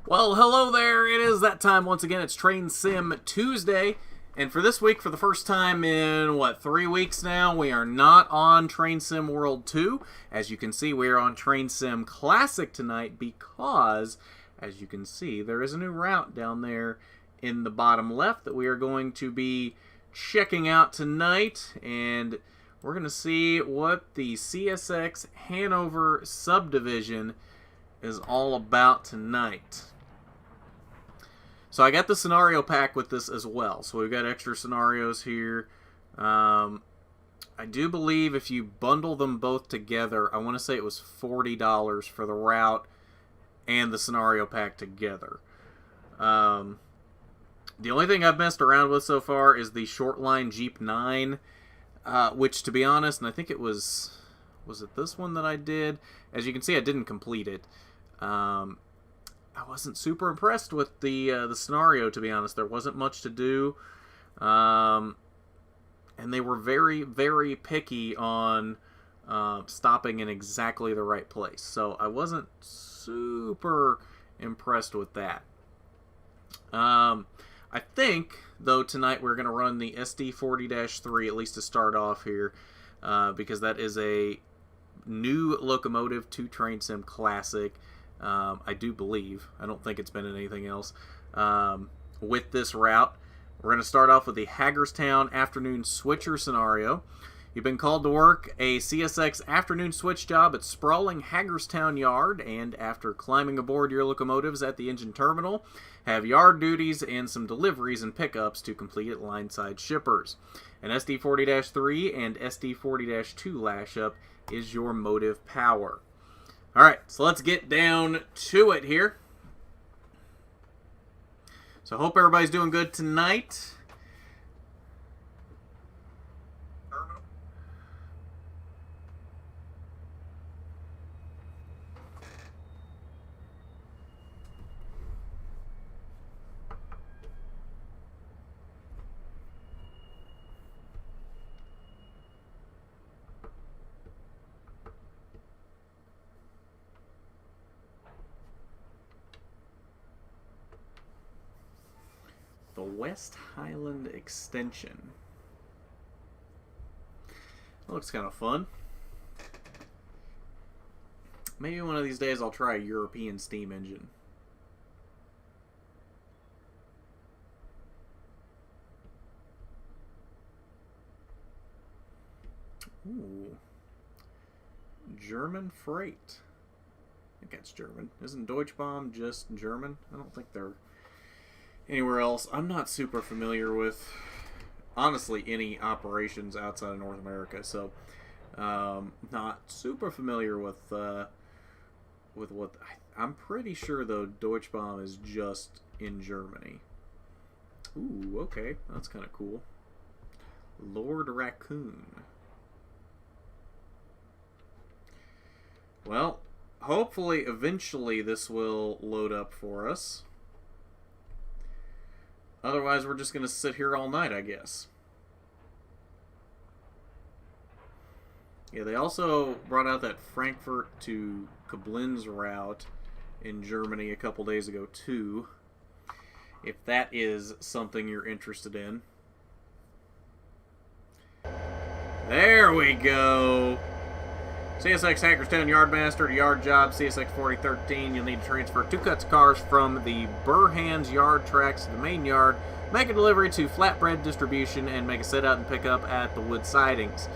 Well, hello there. It is that time once again. It's Train Sim Tuesday. And for this week, for the first time in, 3 weeks now, we are not on Train Sim World 2. As you can see, we are on Train Sim Classic tonight because, as you can see, there is a new route down there in the bottom left that we are going to be checking out tonight. And we're going to see what the CSX Hanover Subdivision is all about tonight. So I got the scenario pack with this as well. So we've got extra scenarios here. I do believe if you bundle them both together, I want to say it was $40 for the route and the scenario pack together. The only thing I've messed around with so far is the short line Jeep 9, which, to be honest, and I think it was it this one that I did? As you can see, I didn't complete it. I wasn't super impressed with the scenario, to be honest. There wasn't much to do, and they were very, very picky on stopping in exactly the right place. So I wasn't super impressed with that. I think, though, tonight we're going to run the SD40-3, at least to start off here, because that is a new locomotive to Train Sim Classic. I do believe. I don't think it's been in anything else. With this route, we're going to start off with the Hagerstown afternoon switcher scenario. You've been called to work a CSX afternoon switch job at sprawling Hagerstown Yard, and after climbing aboard your locomotives at the engine terminal, have yard duties and some deliveries and pickups to complete at line-side shippers. An SD40-3 and SD40-2 lash-up is your motive power. Alright, so let's get down to it here. So hope everybody's doing good tonight. The West Highland Extension. That looks kind of fun. Maybe one of these days I'll try a European steam engine. Ooh. German freight. I think that's German. Isn't Deutschbahn just German? I don't think they're anywhere else. I'm not super familiar with, honestly, any operations outside of North America, so not super familiar with what I'm pretty sure, though, Deutschbahn is just in Germany. Ooh, okay, that's kind of cool. Lord Raccoon. Well, hopefully, eventually, this will load up for us. Otherwise, we're just going to sit here all night, I guess. Yeah, they also brought out that Frankfurt to Koblenz route in Germany a couple days ago, too. If that is something you're interested in. There we go! CSX Hagerstown Yardmaster to Yard Job, CSX 4013. You'll need to transfer 2 cuts of cars from the Burhan's yard tracks to the main yard, make a delivery to Flatbread Distribution, and make a set out and pick up at the wood sidings.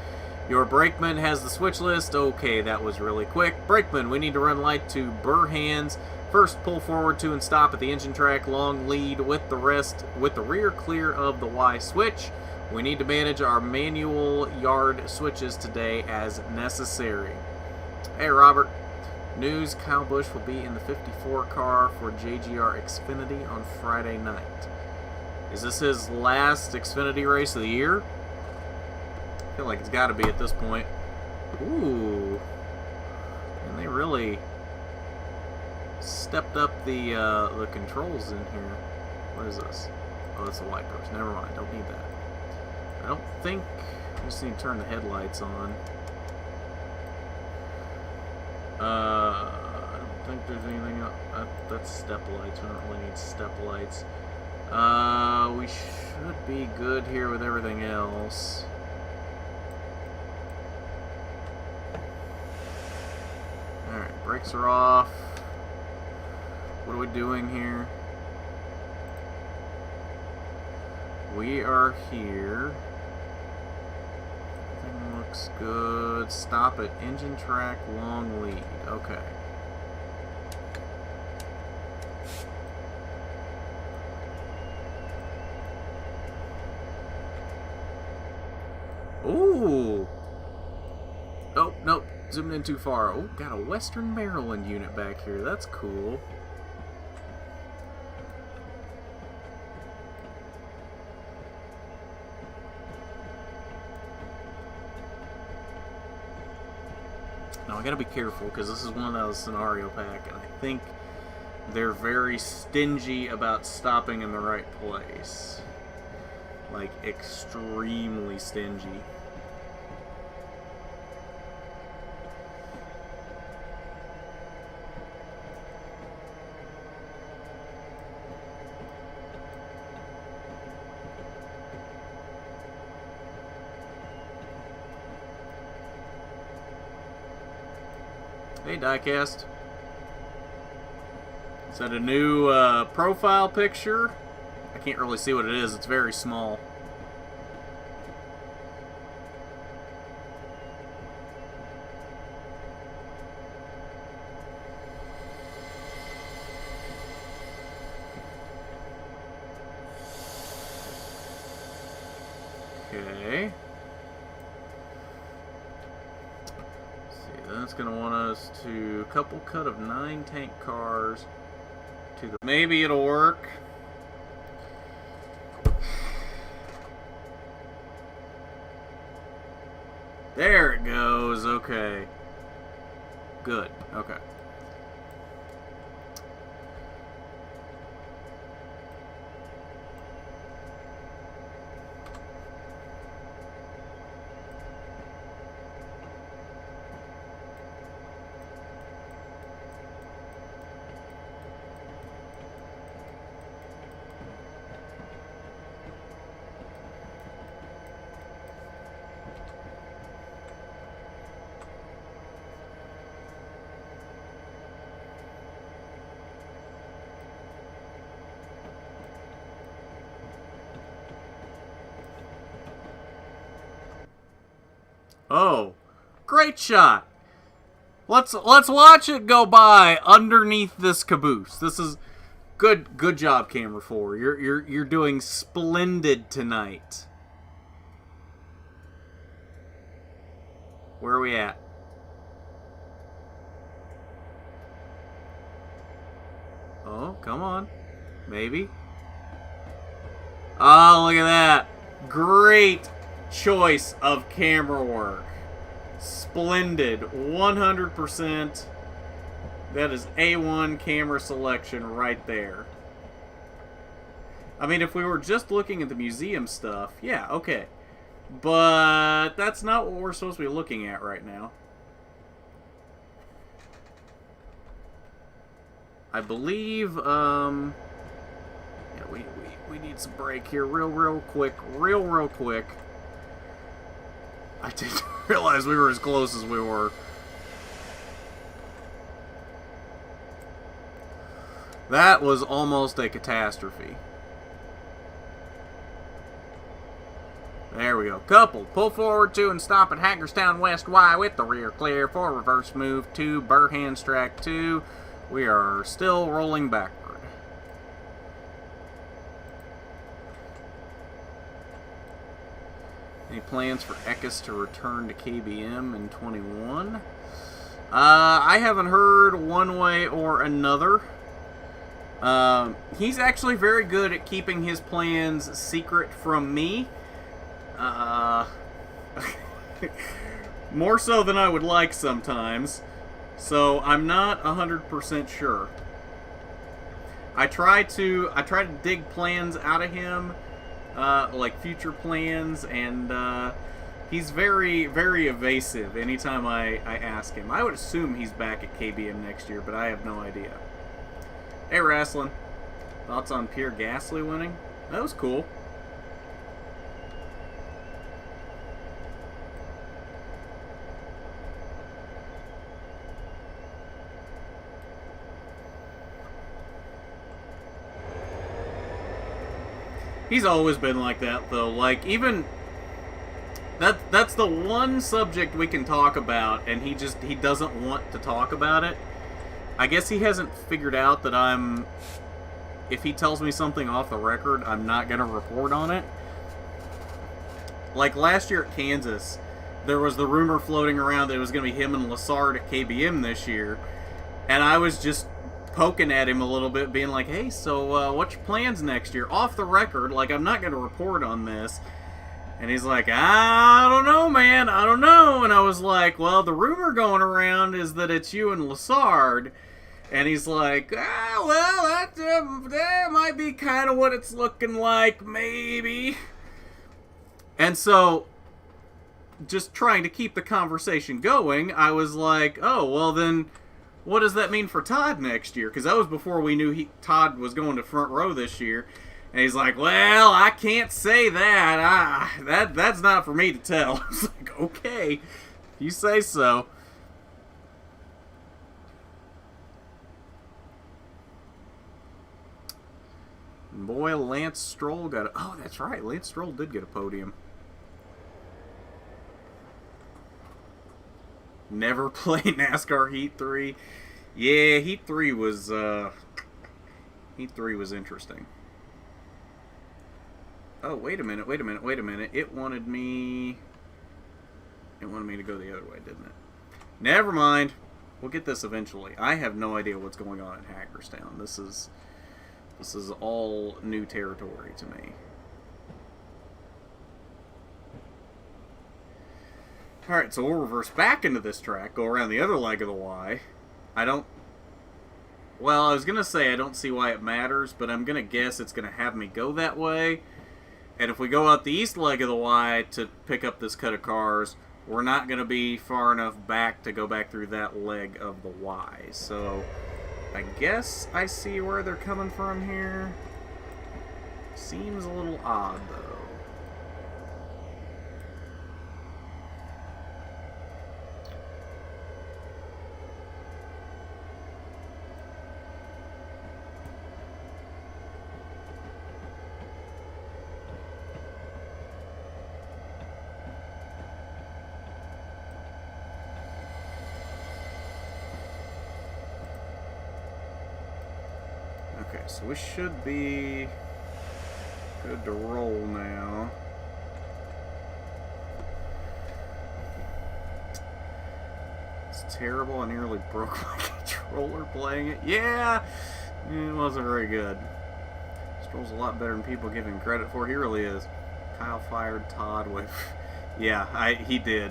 Your brakeman has the switch list. Okay, that was really quick. Brakeman, we need to run light to Burhan's. First, pull forward to and stop at the engine track, long lead with the rear clear of the Y switch. We need to manage our manual yard switches today as necessary. Hey, Robert. News, Kyle Busch will be in the 54 car for JGR Xfinity on Friday night. Is this his last Xfinity race of the year? I feel like it's got to be at this point. Ooh. And they really stepped up the controls in here. What is this? Oh, that's the wipers. Never mind. Don't need that. I don't think... I just need to turn the headlights on. I don't think there's anything else. That's step lights. We don't really need step lights. We should be good here with everything else. Alright, brakes are off. What are we doing here? We are here. Everything looks good. Stop at engine track, long lead. Okay. Ooh. Oh, nope. Zoomed in too far. Oh, got a Western Maryland unit back here. That's cool. Now, I gotta be careful because this is one of those scenario pack, and I think they're very stingy about stopping in the right place. Like, extremely stingy. Hey, diecast. Is that a new profile picture? I can't really see what it is. It's very small. Okay. That's going to want us to couple cut of 9 tank cars to the... Maybe it'll work. There it goes. Okay. Good. Okay. Oh, great shot. Let's watch it go by underneath this caboose. This is good job, camera 4. You're doing splendid tonight. Where are we at? Oh, come on. Maybe. Oh, look at that. Great choice of camera work. Splendid. 100%. That is A1 camera selection right there. I mean, if we were just looking at the museum stuff, yeah, okay. But that's not what we're supposed to be looking at right now. I believe, yeah, we need some brake here real quick. Real quick. I didn't realize we were as close as we were. That was almost a catastrophe. There we go. Couple. Pull forward 2 and stop at Hagerstown West Y with the rear clear for reverse move 2. Burhands track 2. We are still rolling backward. Any plans for Eckes to return to KBM in 21? I haven't heard one way or another. He's actually very good at keeping his plans secret from me. More so than I would like sometimes. So I'm not 100% sure. I try to dig plans out of him. Like future plans, and He's very, very evasive anytime I ask him. I would assume he's back at KBM next year, but I have no idea. Hey, Wrestling. Thoughts on Pierre Gasly winning? That was cool. He's always been like that, though. Like, even... That's the one subject we can talk about, and he doesn't want to talk about it. I guess he hasn't figured out that if he tells me something off the record, I'm not going to report on it. Like last year at Kansas, there was the rumor floating around that it was going to be him and Lassard at KBM this year, and I was just poking at him a little bit, being like, hey, so what's your plans next year? Off the record, like, I'm not going to report on this. And he's like, I don't know, man. I don't know. And I was like, well, the rumor going around is that it's you and Lassard. And he's like, well, that might be kind of what it's looking like, maybe. And so, just trying to keep the conversation going, I was like, oh, well, then what does that mean for Todd next year? Because that was before we knew Todd was going to front row this year. And he's like, well, I can't say that. That's not for me to tell. I was like, okay, if you say so. And boy, Lance Stroll got oh, that's right. Lance Stroll did get a podium. Never played NASCAR Heat 3. Yeah, Heat 3 was interesting. Oh, wait a minute. It wanted me to go the other way, didn't it? Never mind. We'll get this eventually. I have no idea what's going on in Hagerstown. This is all new territory to me. Alright, so we'll reverse back into this track, go around the other leg of the Y. Well, I was going to say I don't see why it matters, but I'm going to guess it's going to have me go that way. And if we go out the east leg of the Y to pick up this cut of cars, we're not going to be far enough back to go back through that leg of the Y. So, I guess I see where they're coming from here. Seems a little odd, though. Okay, so we should be good to roll now. It's terrible. I nearly broke my controller playing it. Yeah, it wasn't very good. Stroll's a lot better than people give him credit for. He really is. Kyle fired Todd with... Yeah, he did.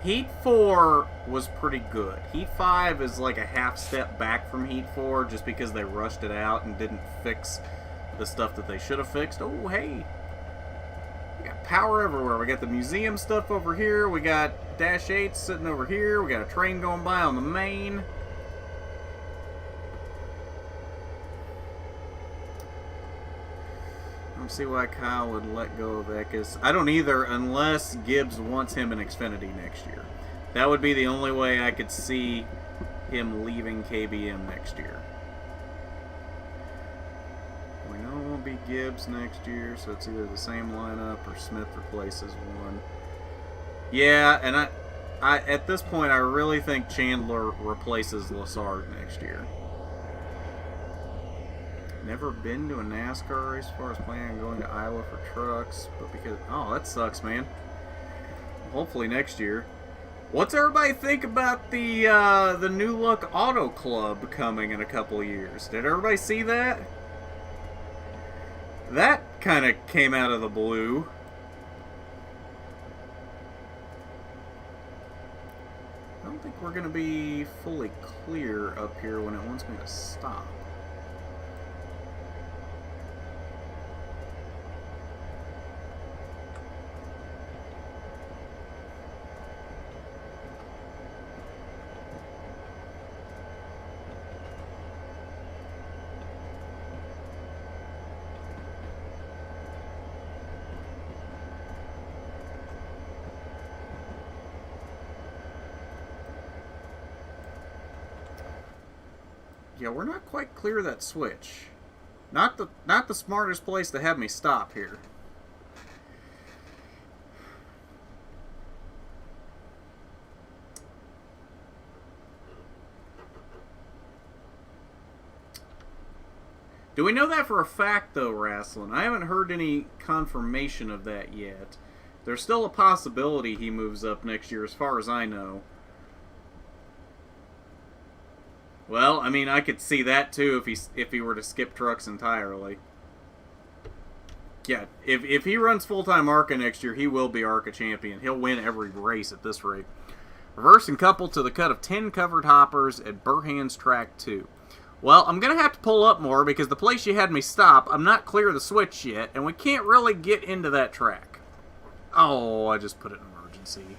Heat 4 was pretty good. Heat 5 is like a half step back from Heat 4 just because they rushed it out and didn't fix the stuff that they should have fixed. Oh, hey. We got power everywhere. We got the museum stuff over here. We got Dash 8 sitting over here. We got a train going by on the main. I don't see why Kyle would let go of Eckes. I don't either, unless Gibbs wants him in Xfinity next year. That would be the only way I could see him leaving KBM next year. We know it won't be Gibbs next year, so it's either the same lineup or Smith replaces one. Yeah, and I at this point, I really think Chandler replaces Lassard next year. Never been to a NASCAR race as far as planning on going to Iowa for trucks, but because... Oh, that sucks, man. Hopefully next year. What's everybody think about the new look Auto Club coming in a couple of years? Did everybody see that? That kind of came out of the blue. I don't think we're going to be fully clear up here when it wants me to stop. Yeah, we're not quite clear of that switch. Not the smartest place to have me stop here. Do we know that for a fact, though, Wrestling? I haven't heard any confirmation of that yet. There's still a possibility he moves up next year, as far as I know. Well, I mean, I could see that too if he were to skip trucks entirely. Yeah, if he runs full-time ARCA next year, he will be ARCA champion. He'll win every race at this rate. Reverse and couple to the cut of 10 covered hoppers at Burhan's Track 2. Well, I'm going to have to pull up more because the place you had me stop, I'm not clear of the switch yet, and we can't really get into that track. Oh, I just put it in emergency.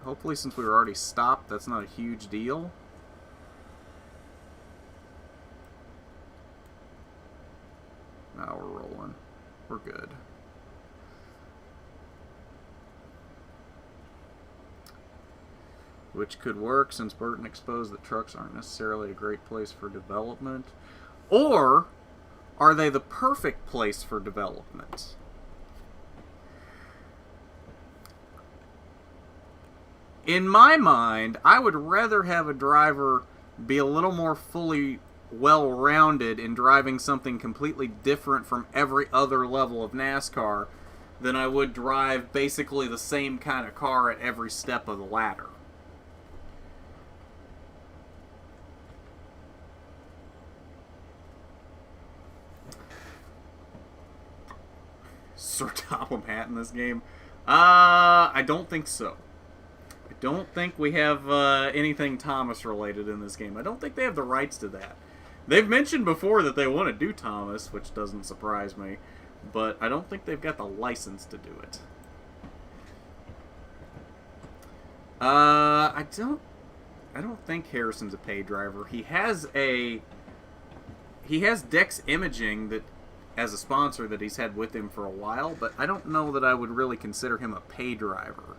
Hopefully, since we were already stopped, that's not a huge deal. Now we're rolling. We're good. Which could work since Burton exposed that trucks aren't necessarily a great place for development. Or are they the perfect place for development? In my mind, I would rather have a driver be a little more fully well-rounded in driving something completely different from every other level of NASCAR than I would drive basically the same kind of car at every step of the ladder. Sir Topham hat in this game? I don't think so. I don't think we have anything Thomas related in this game. I don't think they have the rights to that. They've mentioned before that they want to do Thomas, which doesn't surprise me, but I don't think they've got the license to do it. I don't think Harrison's a paid driver. He has Dex Imaging that as a sponsor that he's had with him for a while, but I don't know that I would really consider him a pay driver.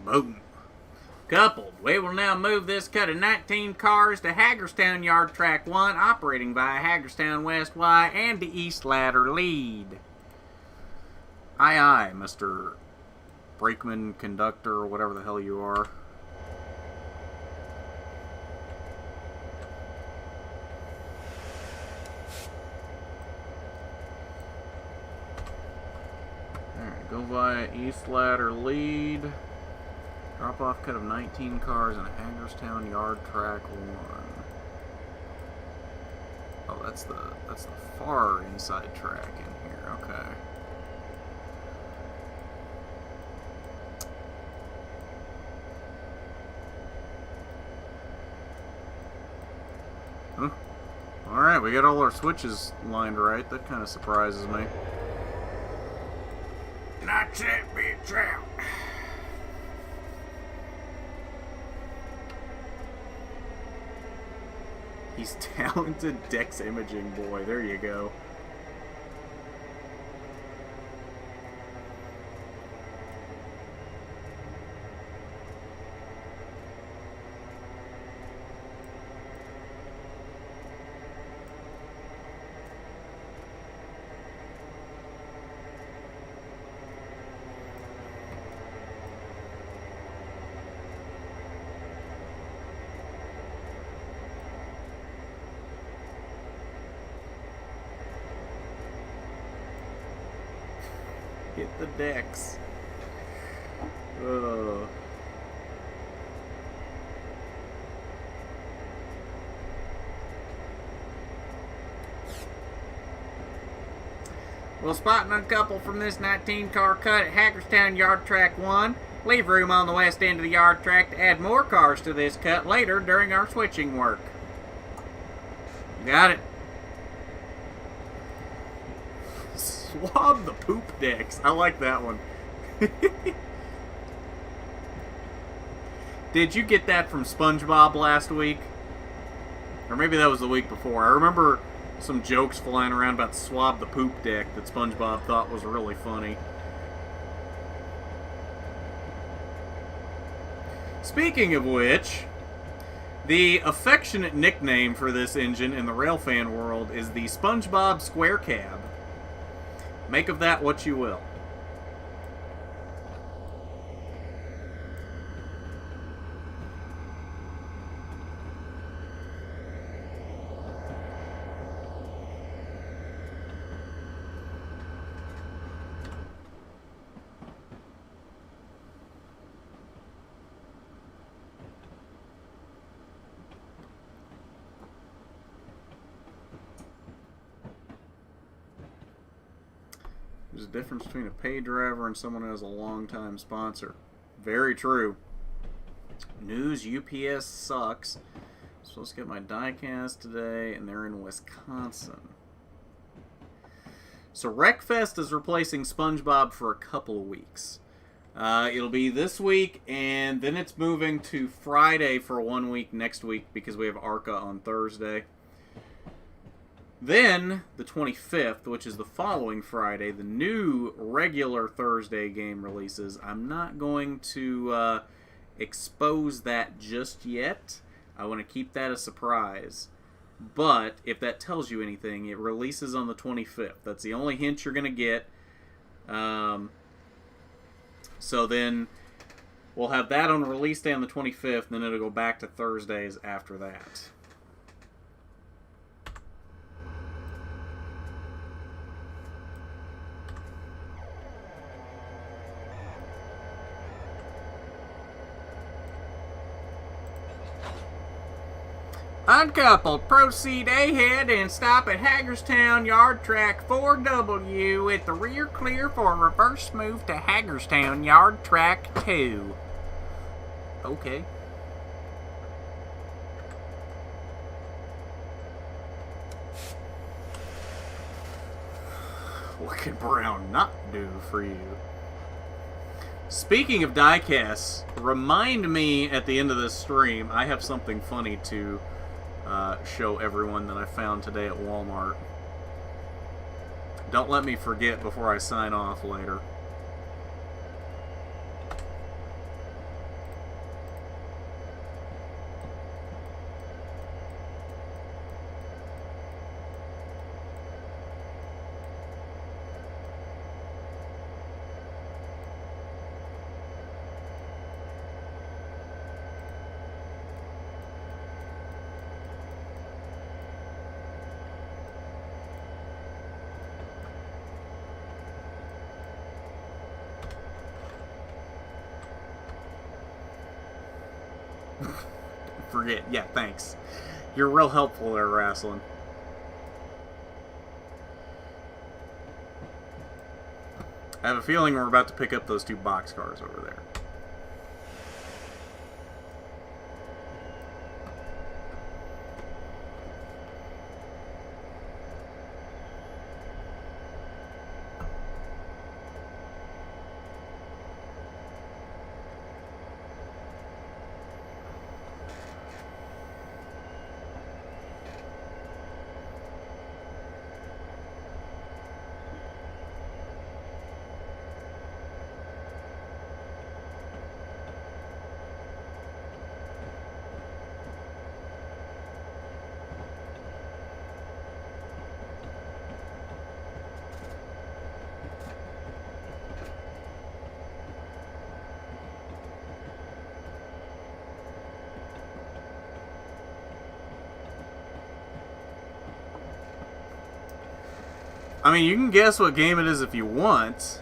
Boom. Coupled, we will now move this cut of 19 cars to Hagerstown Yard Track 1, operating via Hagerstown West Y and the East Ladder lead. Aye, aye, Mr. Brakeman, Conductor, or whatever the hell you are. Alright, go via East Ladder lead. Drop off cut of 19 cars in Hagerstown Yard Track 1. Oh, that's the far inside track in here. Okay. Huh. Alright, we got all our switches lined right. That kind of surprises me. Not that bitch out. He's talented Dex Imaging boy. There you go. Hit the decks. Ugh. We'll spot and uncouple from this 19-car cut at Hagerstown Yard Track 1. Leave room on the west end of the yard track to add more cars to this cut later during our switching work. Got it. Swab the poop decks. I like that one. Did you get that from SpongeBob last week? Or maybe that was the week before. I remember some jokes flying around about Swab the Poop Dick that SpongeBob thought was really funny. Speaking of which, the affectionate nickname for this engine in the railfan world is the SpongeBob Square Cab. Make of that what you will. There's a difference between a paid driver and someone who has a long-time sponsor. Very true. News, UPS sucks. I'm supposed to get my diecast today, and they're in Wisconsin. So Wreckfest is replacing SpongeBob for a couple of weeks. It'll be this week, and then it's moving to Friday for 1 week next week because we have ARCA on Thursday. Then, the 25th, which is the following Friday, the new regular Thursday game releases. I'm not going to expose that just yet. I want to keep that a surprise. But, if that tells you anything, it releases on the 25th. That's the only hint you're going to get. So then, we'll have that on release day on the 25th, and then it'll go back to Thursdays after that. Uncoupled, proceed ahead and stop at Hagerstown Yard Track 4W at the rear clear for a reverse move to Hagerstown Yard Track 2. Okay. What can Brown not do for you? Speaking of diecasts, remind me at the end of this stream, I have something funny to show everyone that I found today at Walmart. Don't let me forget before I sign off later. Forget. Yeah, thanks. You're real helpful there, Wrestling. I have a feeling we're about to pick up those two boxcars over there. I mean, you can guess what game it is if you want.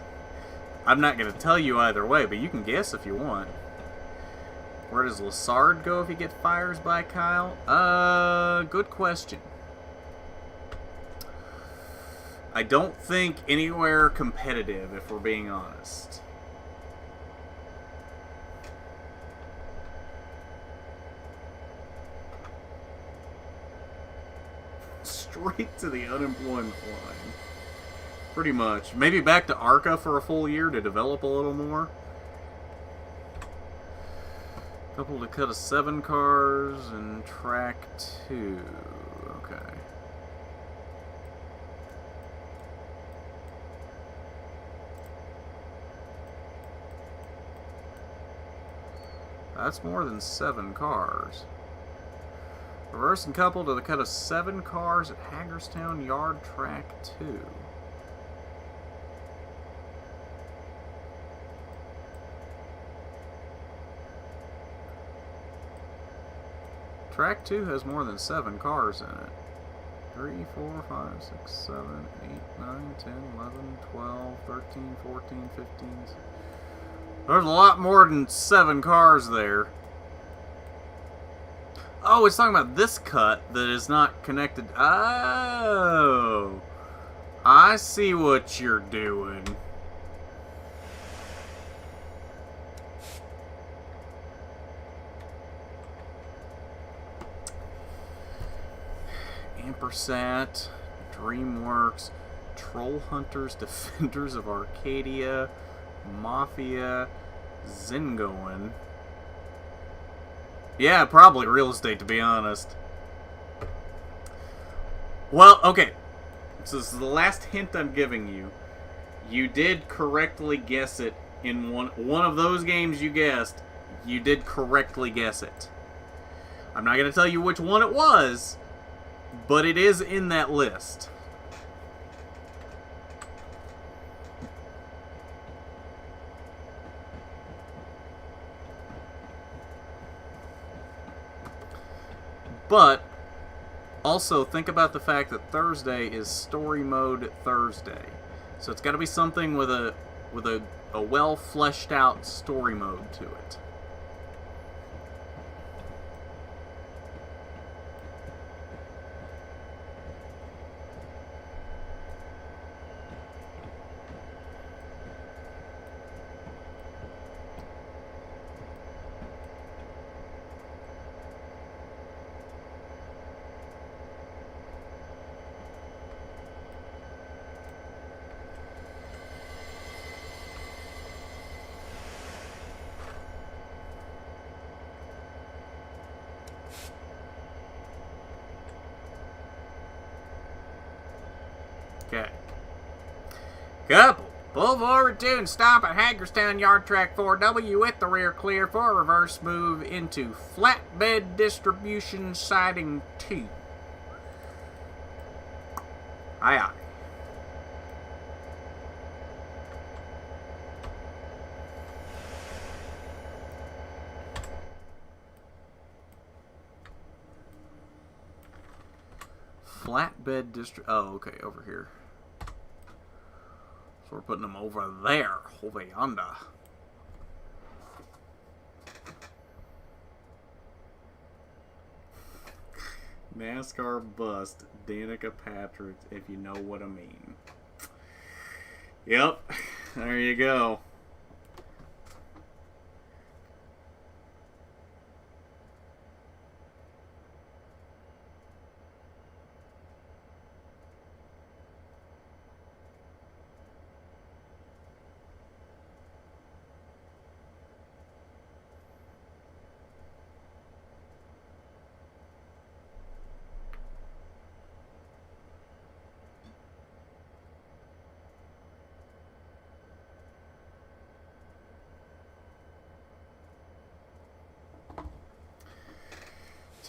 I'm not going to tell you either way, but you can guess if you want. Where does Lassard go if he gets fires by Kyle? Good question. I don't think anywhere competitive, if we're being honest. Straight to the unemployment line. Pretty much. Maybe back to ARCA for a full year to develop a little more. Couple to cut of 7 cars and track 2. Okay. That's more than 7 cars. Reverse and couple to the cut of 7 cars at Hagerstown Yard Track 2. Track 2 has more than 7 cars in it. 3, 4, 5, 6, 7, 8, 9, 10, 11, 12, 13, 14, 15. There's a lot more than 7 cars there. Oh, it's talking about this cut that is not connected. Oh, I see what you're doing. Ampersat, DreamWorks, Troll Hunters, Defenders of Arcadia, Mafia, Zingoin. Yeah, probably real estate, to be honest. Well, okay. So this is the last hint I'm giving you. You did correctly guess it in one of those games you guessed. You did correctly guess it. I'm not going to tell you which one it was, but it is in that list. But also think about the fact that Thursday is Story Mode Thursday. So it's got to be something with a well fleshed out story mode to it. Okay. Couple. Pull forward 2 and stop at Hagerstown Yard Track 4W with the rear clear for a reverse move into Flatbed Distribution Siding 2. Aye aye. Flatbed District. Oh, okay, over here. So we're putting them over there, over yonder. NASCAR bust Danica Patrick, if you know what I mean. Yep, there you go.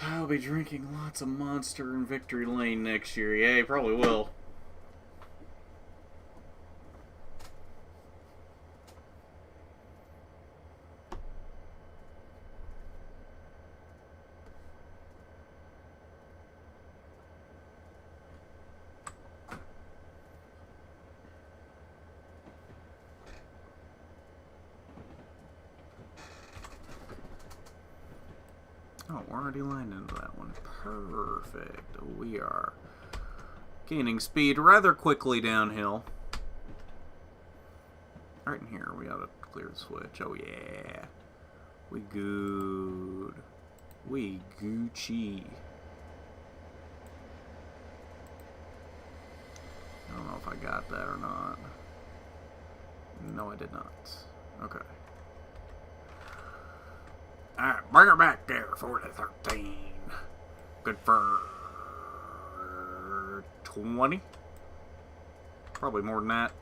I'll be drinking lots of Monster in Victory Lane next year. Yeah, you probably will. Oh, we're already lined into that one. Perfect. We are gaining speed rather quickly downhill. Right in here, we ought to clear the switch. Oh, yeah. We good. We Gucci. I don't know if I got that or not. No, I did not. Okay. Alright, bring her back there, 40-13. Good for 20. Probably more than that.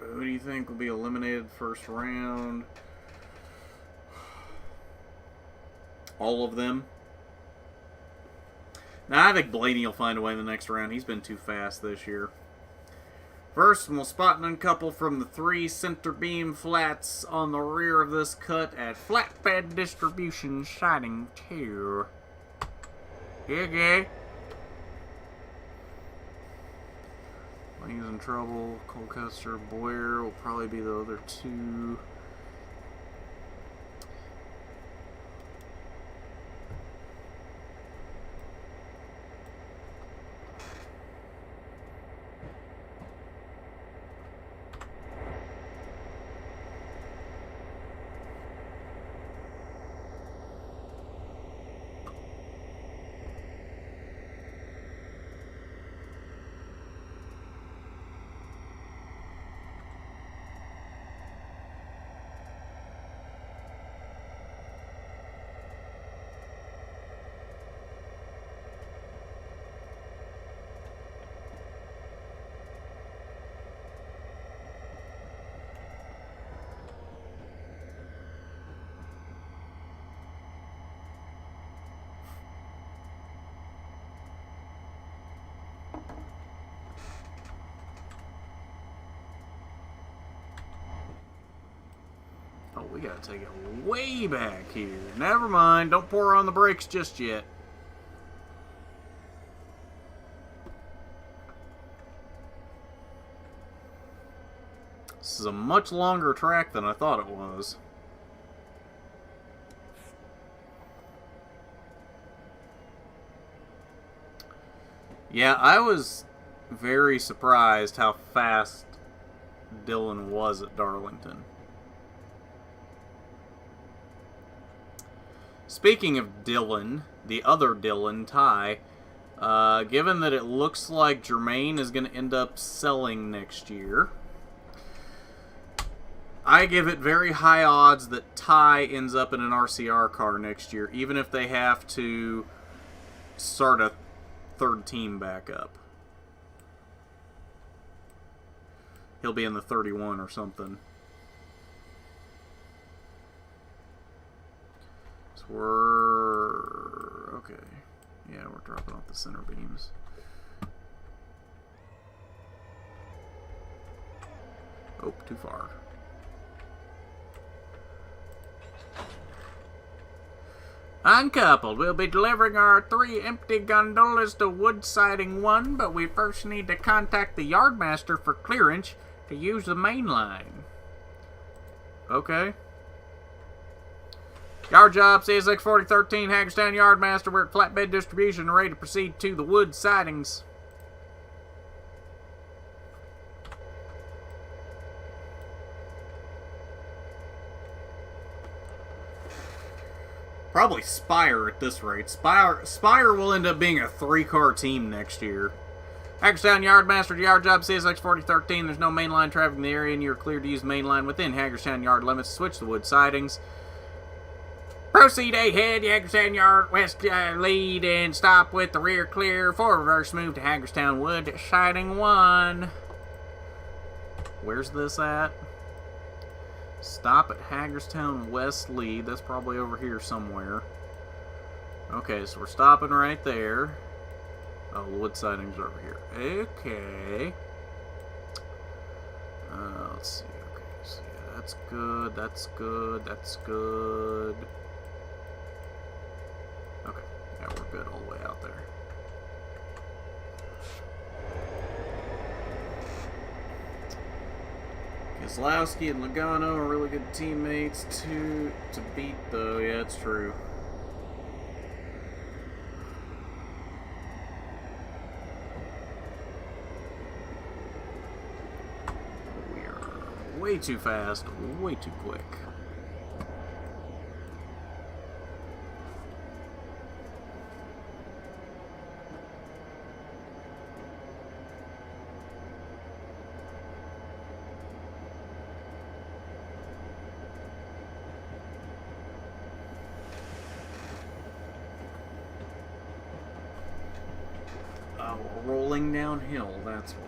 Who do you think will be eliminated first round? All of them. Now, I think Blaney will find a way in the next round. He's been too fast this year. First, we'll spot and uncouple from the 3 center beam flats on the rear of this cut at Flatbed Distribution Siding 2. Okay. He's in trouble. Colchester, Boyer will probably be the other 2. Oh, we gotta take it way back here. Never mind. Don't pour on the brakes just yet. This is a much longer track than I thought it was. Yeah, I was very surprised how fast Dylan was at Darlington. Speaking of Dylan, the other Dylan, Ty, given that it looks like Jermaine is going to end up selling next year, I give it very high odds that Ty ends up in an RCR car next year, even if they have to start a third team back up. He'll be in the 31 or something. So we're... okay. Yeah, we're dropping off the center beams. Oh, too far. Uncoupled. We'll be delivering our 3 empty gondolas to Wood Siding 1, but we first need to contact the yardmaster for clearance to use the main line. Okay. Yard job, CSX 4013, Hagerstown Yardmaster. We're at Flatbed Distribution, ready to proceed to the Wood Sidings. Probably Spire at this rate. Spire will end up being a 3-car team next year. Hagerstown Yardmaster to Yard Job, CSX 4013. There's no mainline traffic in the area, and you're cleared to use mainline within Hagerstown Yard limits. Switch to Wood Sidings. Proceed ahead, Hagerstown Yard West lead, and stop with the rear clear for reverse move to Hagerstown Wood Siding 1. Where's this at? Stop at Hagerstown West lead. That's probably over here somewhere. Okay, so we're stopping right there. Oh, the Wood Sidings are over here. Okay. Let's see. Okay, so yeah, that's good. That's good. That's good. Okay, yeah, we're good all the way out there. Kozlowski and Logano are really good teammates to beat, though. Yeah, it's true. We are way too fast, way too quick. we're rolling downhill, that's why.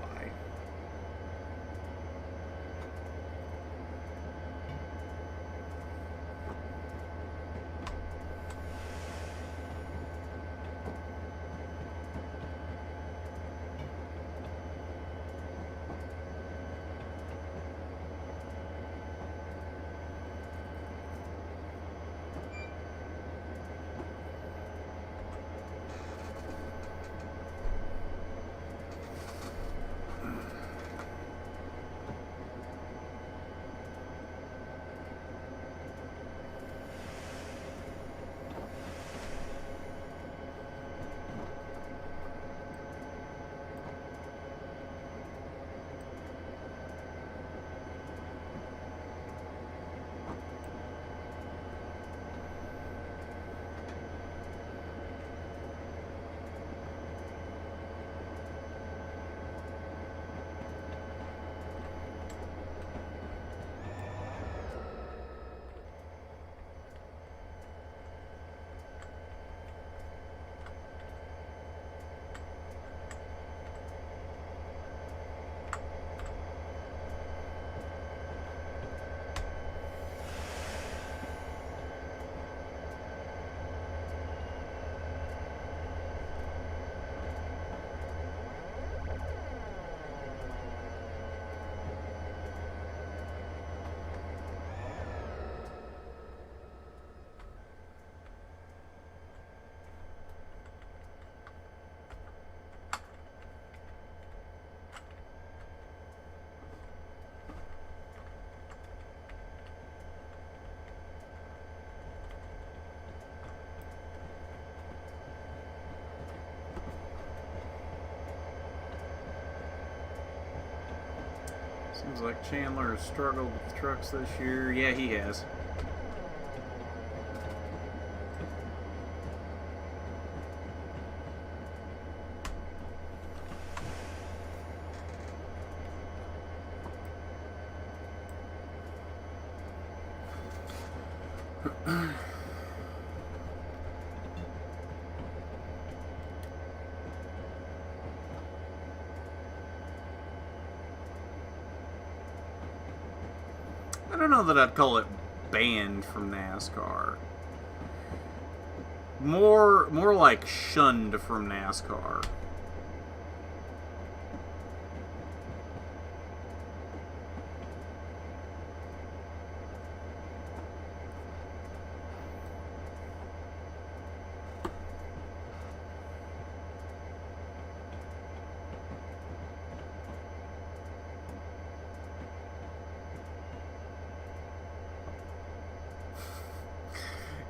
Seems like Chandler has struggled with trucks this year. Yeah, he has. I don't know that I'd call it banned from NASCAR. More like shunned from NASCAR.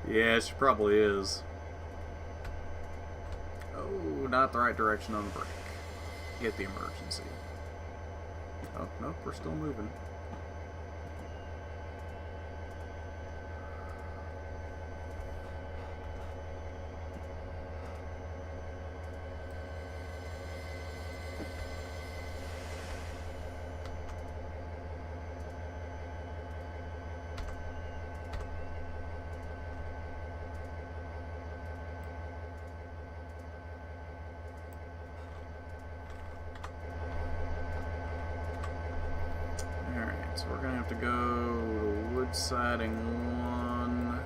Yeah, she probably is. Oh, not the right direction on the brake. Hit the emergency. Oh, nope, we're still moving. So we're going to have to go to wood siding 1.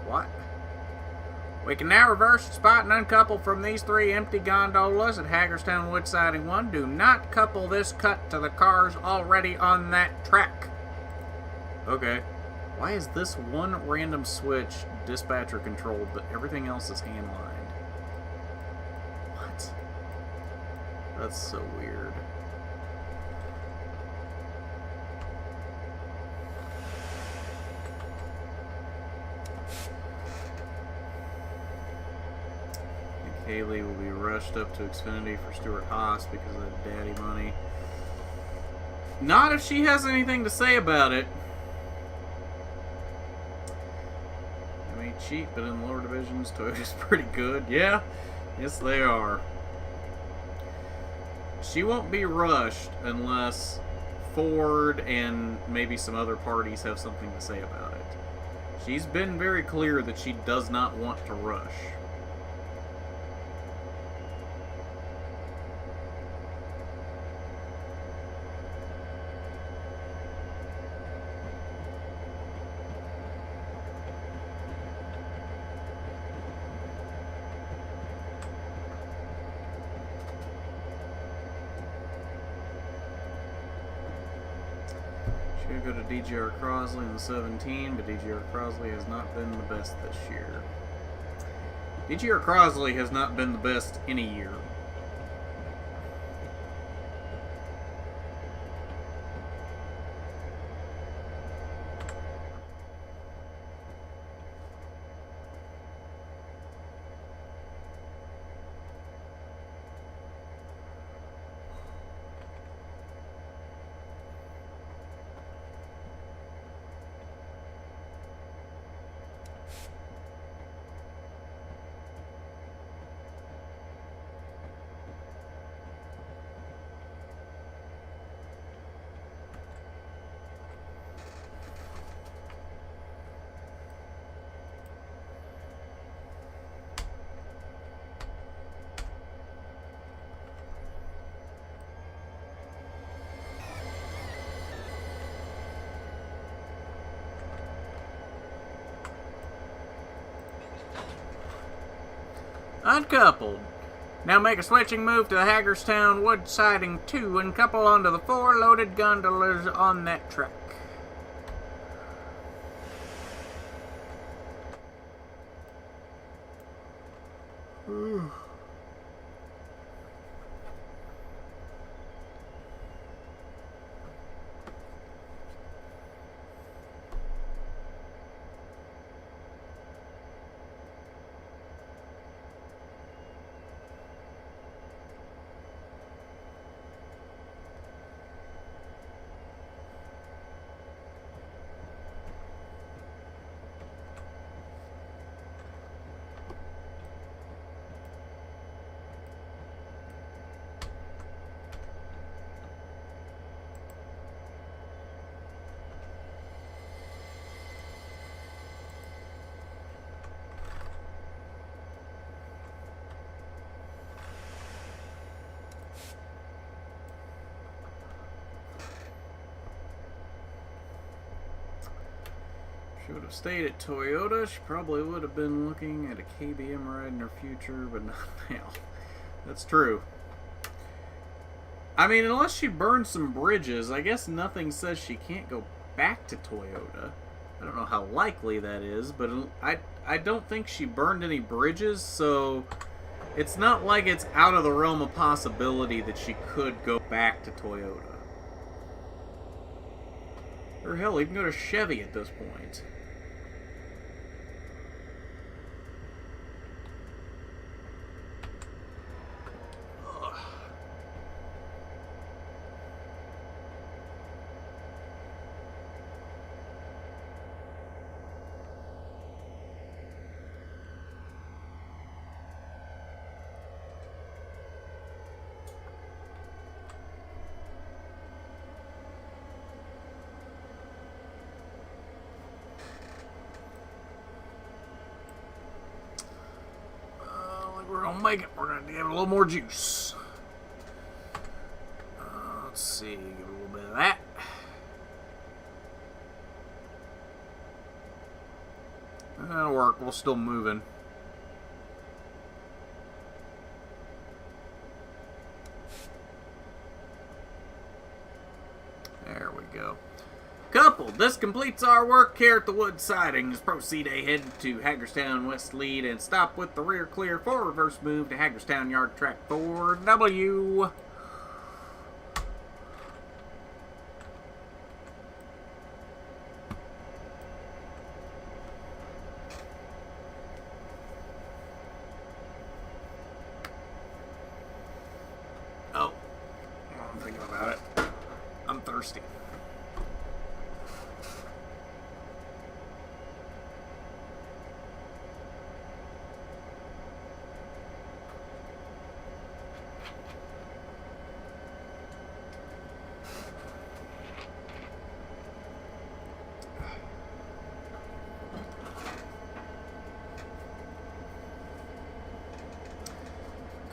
What? We can now reverse, spot, and uncouple from these 3 empty gondolas at Hagerstown wood siding 1. Do not couple this cut to the cars already on that track. Okay. Why is this one random switch dispatcher controlled, but everything else is hand-lined? That's so weird. I think Haley will be rushed up to Xfinity for Stuart Haas because of that daddy money. Not if she has anything to say about it. I mean, cheap, but in the lower divisions, Toyota's pretty good. Yeah, yes they are. She won't be rushed unless Ford and maybe some other parties have something to say about it. She's been very clear that she does not want to rush. Should go to DGR Crosley in the 17, but DGR Crosley has not been the best this year. DGR Crosley has not been the best in a year. Uncoupled. Now make a switching move to the Hagerstown Wood Siding 2 and couple onto the 4 loaded gondolas on that track. She would have stayed at Toyota. She probably would have been looking at a KBM ride in her future, but not now. That's true. I mean, unless she burned some bridges, I guess nothing says she can't go back to Toyota. I don't know how likely that is, but I don't think she burned any bridges, so it's not like it's out of the realm of possibility that she could go back to Toyota. Or hell, even go to Chevy at this point. We're gonna make it. We're gonna give it a little more juice. Let's see, give it a little bit of that. That'll work. We're still moving. There we go. Coupled. This completes our work here at the Wood Sidings. Proceed ahead to Hagerstown West Lead and stop with the rear clear for reverse move to Hagerstown Yard Track 4W. Oh, I'm thinking about it. I'm thirsty.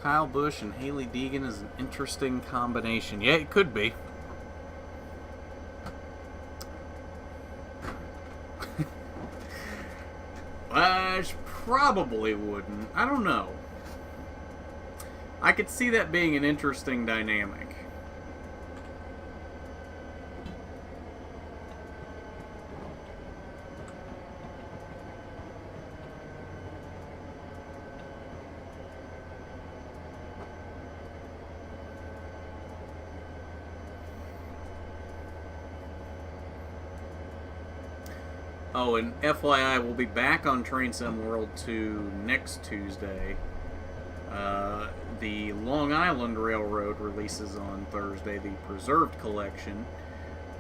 Kyle Busch and Hailie Deegan is an interesting combination. Yeah, it could be. I probably wouldn't. I don't know. I could see that being an interesting dynamic. Oh, and FYI, we'll be back on Train Sim World 2 next Tuesday. The Long Island Railroad releases on Thursday, the Preserved Collection.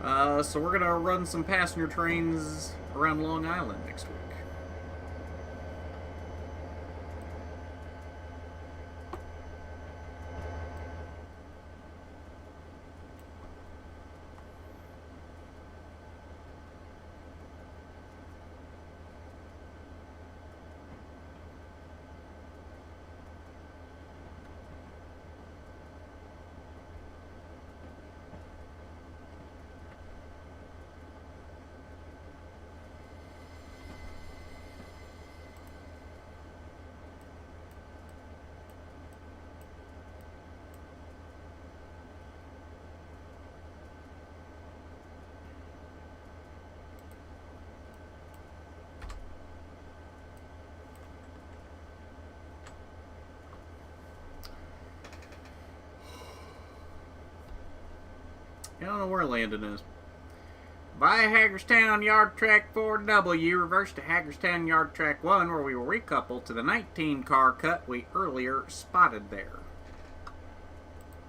So we're going to run some passenger trains around Long Island next week. I don't know where Landon is. Via Hagerstown Yard Track 4W, reverse to Hagerstown Yard Track 1, where we will recouple to the 19-car cut we earlier spotted there.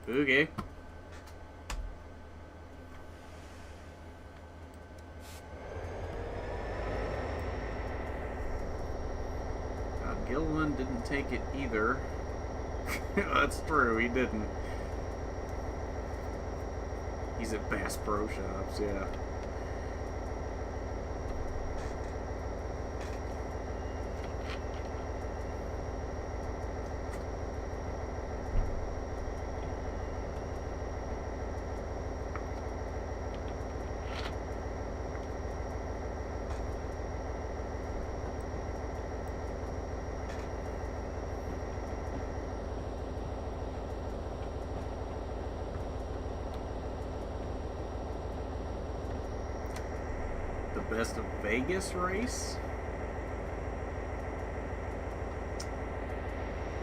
Okay. Gilliland didn't take it either. That's true, he didn't. He's at Bass Pro Shops, yeah. Best of Vegas race?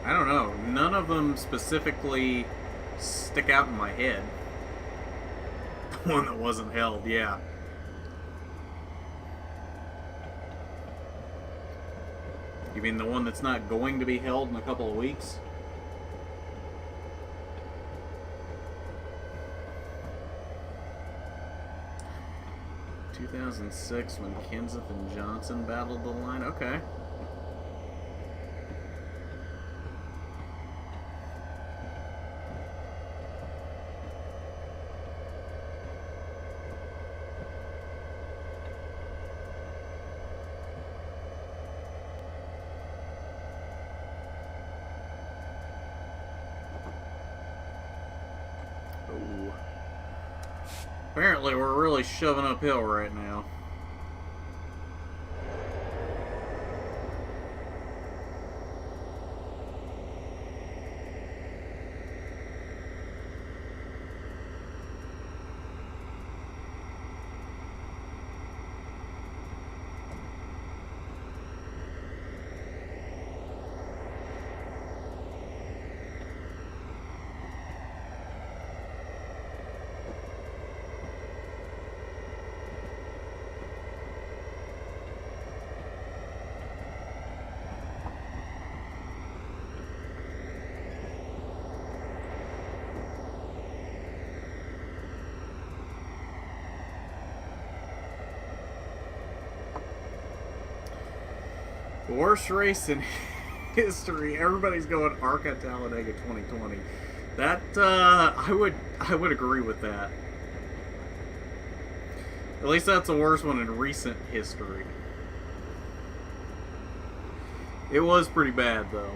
I don't know. None of them specifically stick out in my head. The one that wasn't held, yeah. You mean the one that's not going to be held in a couple of weeks? ...2006 when Kenseth and Johnson battled the line. Okay. Apparently, we're really shoving uphill right now. The worst race in history. Everybody's going ARCA Talladega 2020. That I would agree with that. At least that's the worst one in recent history. It was pretty bad though.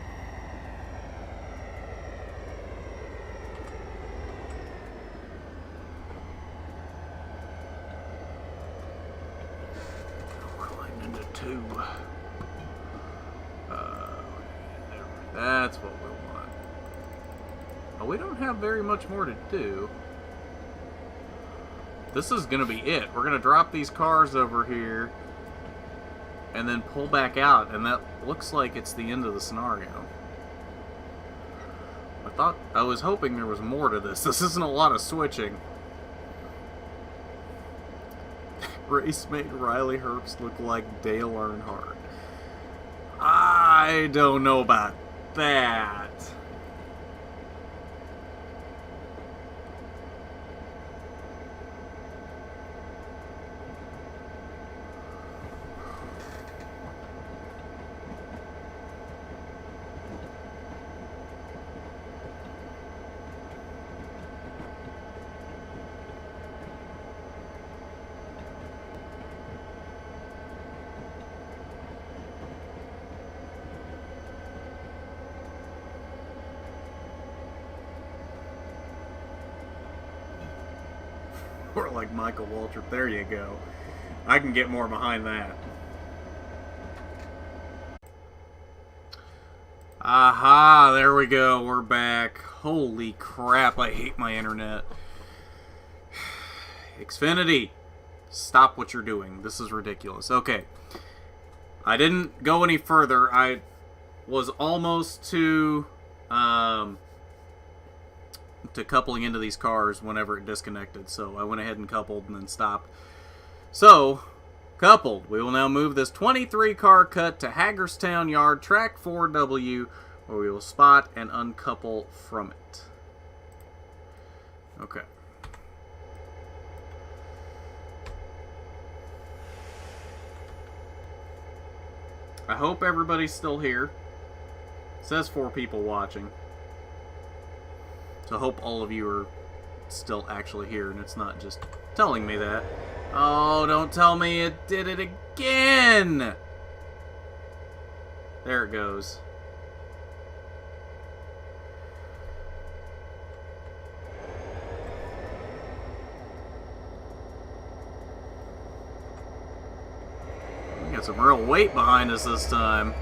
2. That's what we want. Oh, we don't have very much more to do. This is going to be it. We're going to drop these cars over here and then pull back out, and that looks like it's the end of the scenario. I was hoping there was more to this. This isn't a lot of switching. Race made Riley Herbst look like Dale Earnhardt. I don't know about that. Or like Michael Waltrip. There you go. I can get more behind that. Aha, there we go. We're back. Holy crap, I hate my internet. Xfinity, stop what you're doing. This is ridiculous. Okay. I didn't go any further. I was almost to coupling into these cars whenever it disconnected. So I went ahead and coupled and then stopped. So, coupled. We will now move this 23 car cut to Hagerstown Yard, track 4W, where we will spot and uncouple from it. Okay. I hope everybody's still here. It says 4 people watching. So I hope all of you are still actually here and it's not just telling me that. Oh, don't tell me it did it again! There it goes. We got some real weight behind us this time.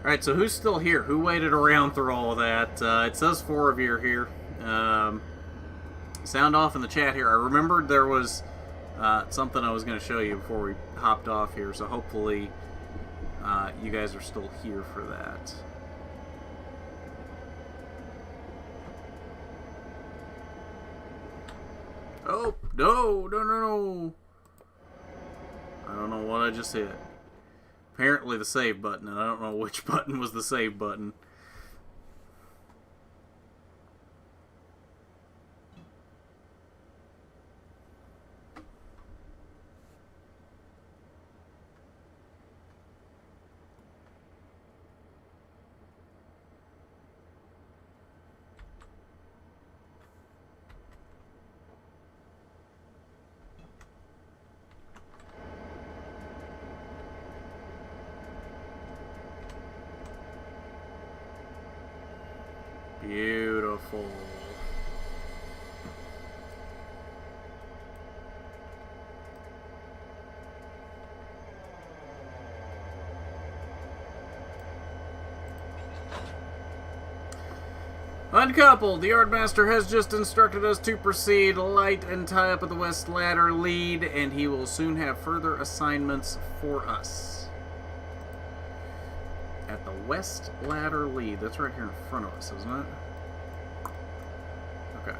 Alright, so who's still here? Who waited around through all of that? It says 4 of you are here. Sound off in the chat here. I remembered there was something I was going to show you before we hopped off here, so hopefully you guys are still here for that. Oh, no. I don't know what I just hit. Apparently the save button, and I don't know which button was the save button. Beautiful. Uncoupled, the Yardmaster has just instructed us to proceed, light and tie up at the West Ladder lead, and he will soon have further assignments for us. At the West Ladder lead. That's right here in front of us, isn't it? Okay.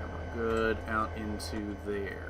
And we're good out into there.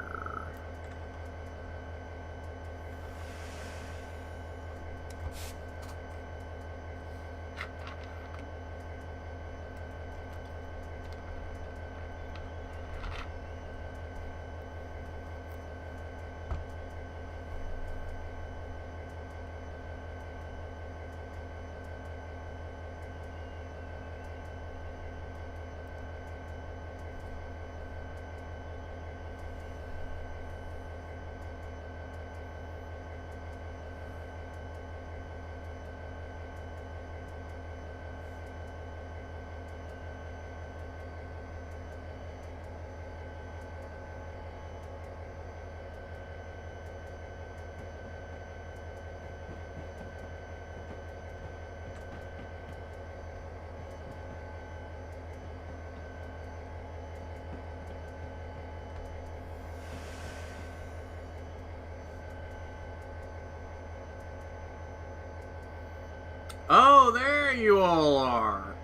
Oh, there you all are.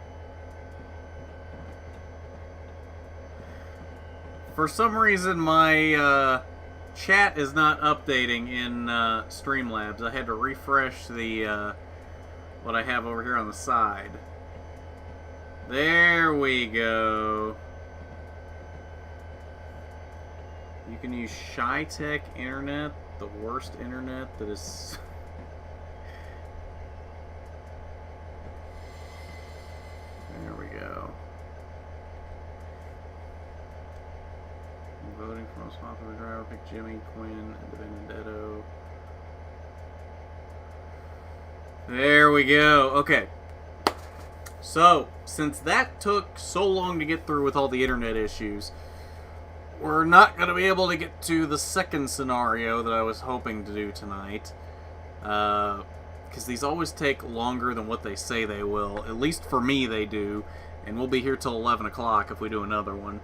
For some reason, my chat is not updating in Streamlabs. I had to refresh the what I have over here on the side. There we go. You can use ShyTech internet, the worst internet that is... There we go. Voting for most popular driver, pick Jimmy, Quinn, and the Benedetto. There we go. Okay. So, since that took so long to get through with all the internet issues, we're not going to be able to get to the second scenario that I was hoping to do tonight. Because these always take longer than what they say they will. At least for me, they do. And we'll be here till 11 o'clock if we do another one.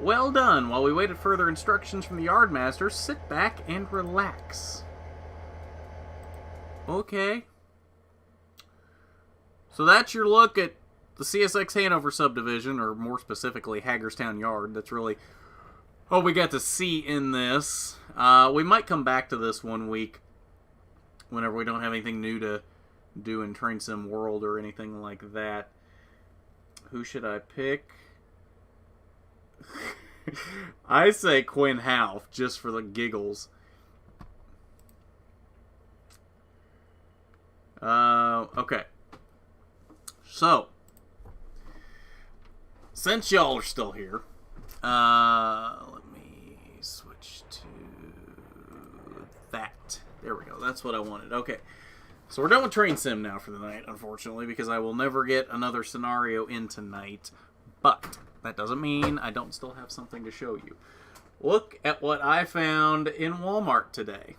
Well done. While we waited further instructions from the Yardmaster, sit back and relax. Okay. So that's your look at the CSX Hanover subdivision, or more specifically, Hagerstown Yard. That's really what we got to see in this. We might come back to this one week whenever we don't have anything new to do in Train Sim World or anything like that. Who should I pick? I say Quinn Half, just for the giggles. Okay. So, since y'all are still here, let me switch to that. There we go. That's what I wanted. Okay. So we're done with Train Sim now for the night, unfortunately, because I will never get another scenario in tonight. But that doesn't mean I don't still have something to show you. Look at what I found in Walmart today.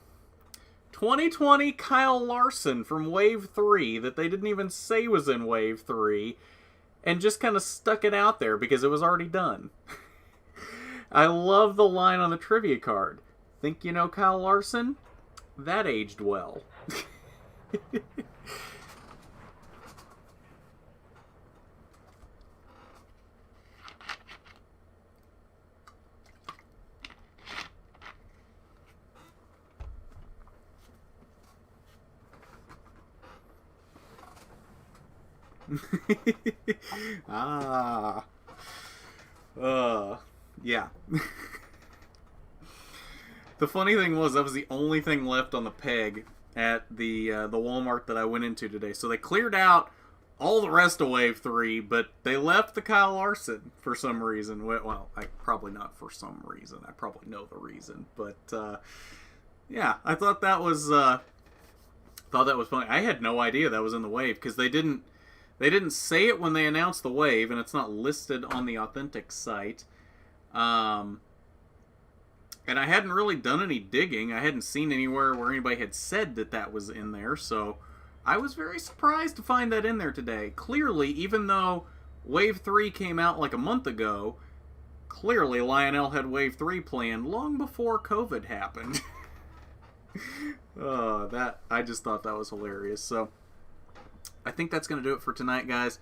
2020 Kyle Larson from Wave 3 that they didn't even say was in Wave 3 and just kind of stuck it out there because it was already done. I love the line on the trivia card. Think you know Kyle Larson? That aged well. Yeah. The funny thing was, that was the only thing left on the peg at the Walmart that I went into today. So they cleared out all the rest of Wave 3, but they left the Kyle Larson for some reason. Well, probably not for some reason. I probably know the reason. But, yeah, I thought that was funny. I had no idea that was in the Wave, because they didn't They didn't say it when they announced the wave, and it's not listed on the Authentic site. And I hadn't really done any digging. I hadn't seen anywhere where anybody had said that that was in there, so I was very surprised to find that in there today. Clearly, even though Wave 3 came out like a month ago, clearly Lionel had Wave 3 planned long before COVID happened. I just thought that was hilarious. So I think that's going to do it for tonight, guys.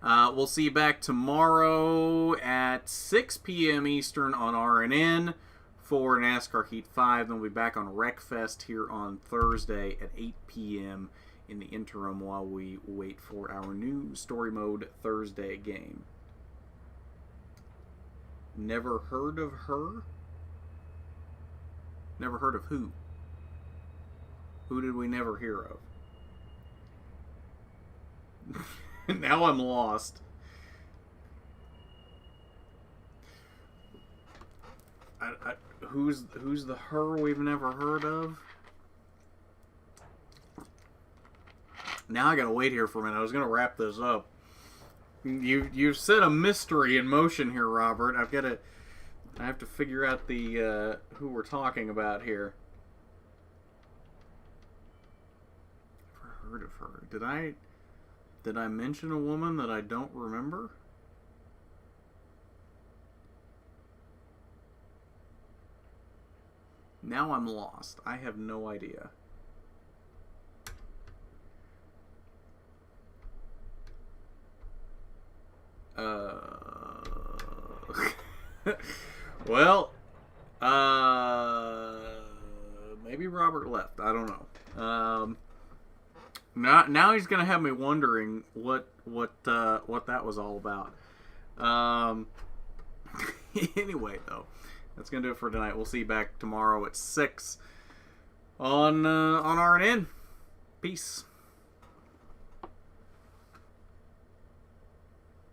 We'll see you back tomorrow at 6 p.m. Eastern on RNN for NASCAR Heat 5. Then we'll be back on WreckFest here on Thursday at 8 p.m. in the interim while we wait for our new Story Mode Thursday game. Never heard of her? Never heard of who? Who did we never hear of? Now I'm lost. Who's the her we've never heard of? Now I gotta wait here for a minute. I was gonna wrap this up. You've set a mystery in motion here, Robert. I have to figure out the who we're talking about here. Never heard of her. Did I mention a woman that I don't remember? Now I'm lost. I have no idea. Well, maybe Robert left. I don't know. Now he's gonna have me wondering what that was all about. Anyway, though, that's gonna do it for tonight. We'll see you back tomorrow at 6 on RNN. Peace.